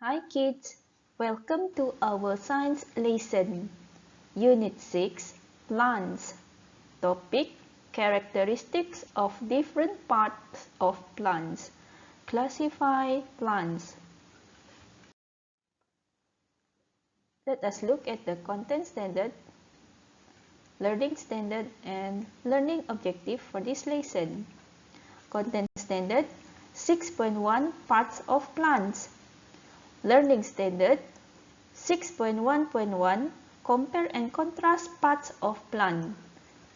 Hi kids, welcome to our science lesson. Unit 6, Plants. Topic, Characteristics of different parts of plants. Classify plants. Let us look at the content standard, learning standard, and learning objective for this lesson. Content standard 6.1 Parts of plants. Learning standard 6.1.1 Compare and contrast parts of plant.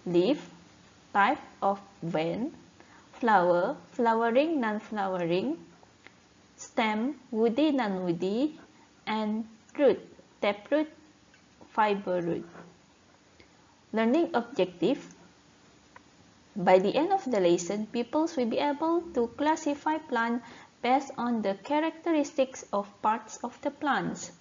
Leaf, type of vein, flower, flowering, non-flowering, stem, woody, non-woody, and root, taproot, fiber root. Learning objective. By the end of the lesson, pupils will be able to classify plants based on the characteristics of parts of the plants.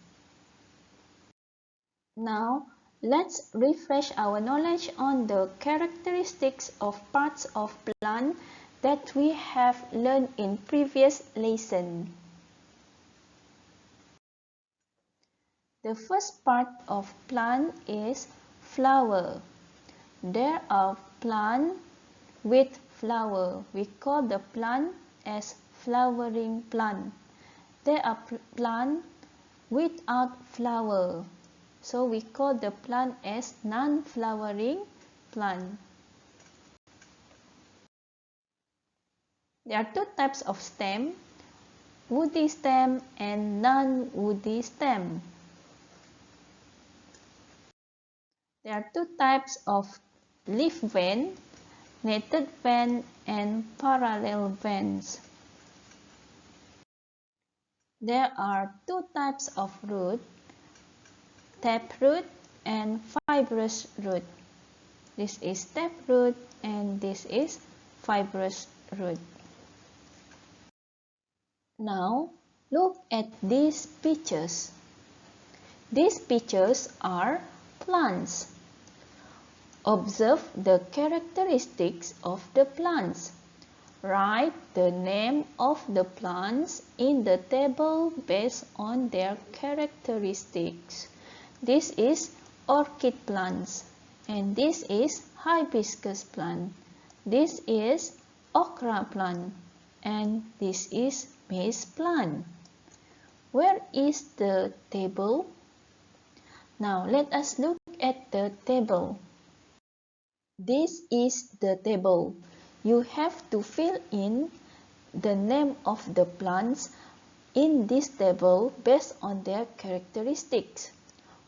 Now, let's refresh our knowledge on the characteristics of parts of plant that we have learned in previous lesson. The first part of plant is flower. There are plants with flower. We call the plant as flowering plant. There are plants without flower. So we call the plant as non-flowering plant. There are two types of stem, woody stem and non-woody stem. There are two types of leaf vein, netted vein and parallel veins. There are two types of root, taproot and fibrous root. This is taproot and this is fibrous root. Now look at these pictures. These pictures are plants. Observe the characteristics of the plants. Write the name of the plants in the table based on their characteristics. This is orchid plants and this is hibiscus plant. This is okra plant and this is maize plant. Where is the table? Now let us look at the table. This is the table. You have to fill in the name of the plants in this table based on their characteristics.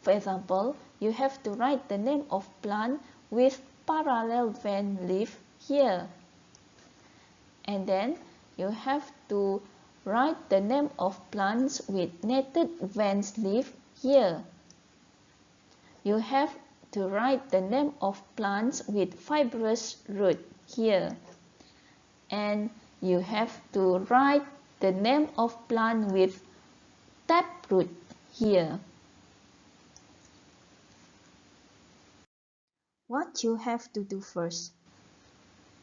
For example, you have to write the name of plant with parallel vein leaf here. And then you have to write the name of plants with netted veins leaf here. You have to write the name of plants with fibrous root here. And you have to write the name of plant with taproot here. What you have to do first?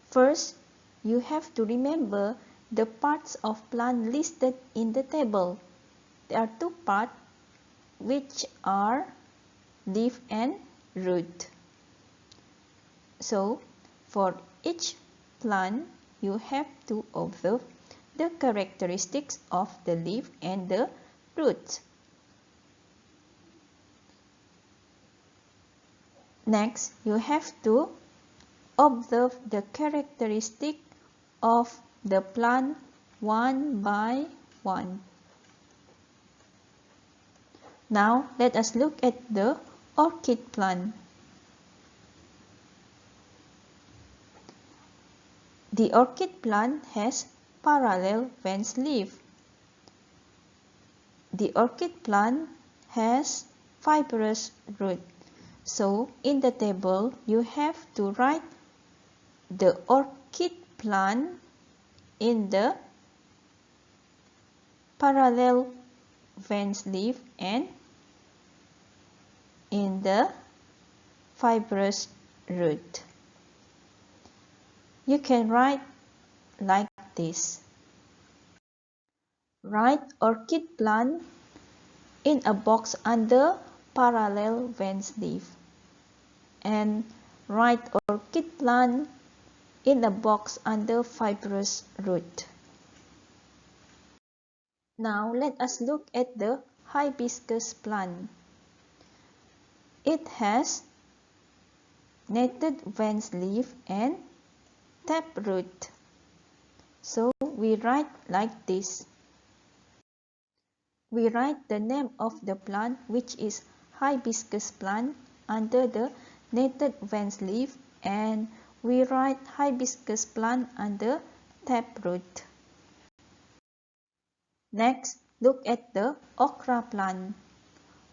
First, you have to remember the parts of plant listed in the table. There are two parts which are leaf and root. So, for each plant, you have to observe the characteristics of the leaf and the roots. Next, you have to observe the characteristic of the plant one by one. Now, let us look at the orchid plant. The orchid plant has parallel veins leaf. The orchid plant has fibrous root. So, in the table, you have to write the orchid plant in the parallel veins leaf and in the fibrous root. You can write like this. Write orchid plant in a box under parallel veins leaf. And write orchid plant in a box under fibrous root. Now let us look at the hibiscus plant. It has netted veins leaf and taproot. So we write like this. We write the name of the plant, which is hibiscus plant, under the netted veins leaf, and we write hibiscus plant under taproot. Next, look at the okra plant.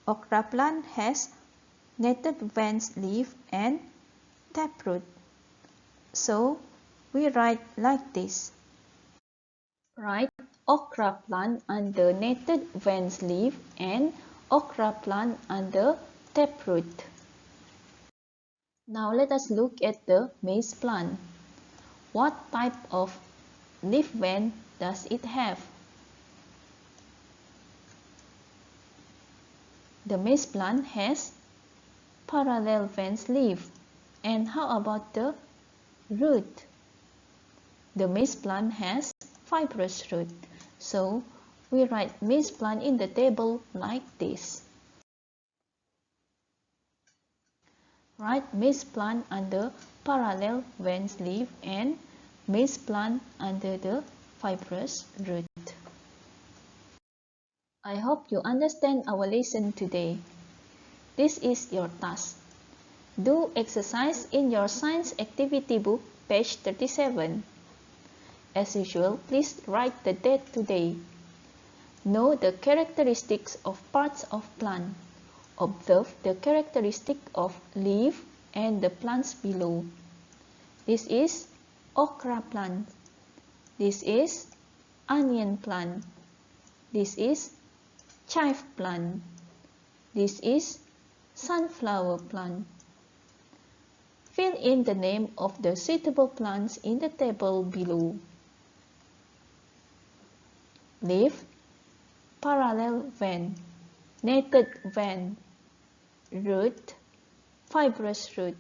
Okra plant has netted veins leaf and taproot. So we write like this. Write okra plant under netted veins leaf and okra plant under taproot. Now let us look at the maize plant. What type of leaf vein does it have? The maize plant has parallel veins leaf. And how about the root? The maize plant has fibrous root. So we write maize plant in the table like this. Write maize plant under parallel veins leaf and maize plant under the fibrous root. I hope you understand our lesson today. This is your task. Do exercise in your science activity book, page 37. As usual, please write the date today. Know the characteristics of parts of plant. Observe the characteristic of leaf and the plants below. This is okra plant. This is onion plant. This is chive plant. This is sunflower plant. Fill in the name of the suitable plants in the table below. Leaf, parallel vein, netted vein, root, fibrous root,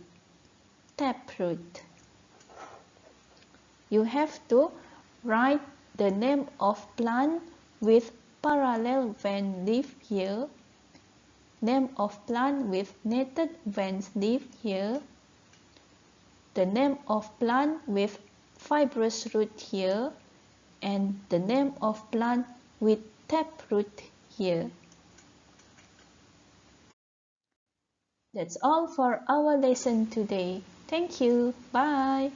taproot. You have to write the name of plant with parallel vein leaf here, name of plant with netted veins leaf here, the name of plant with fibrous root here, and the name of plant with taproot here. That's all for our lesson today. Thank you. Bye.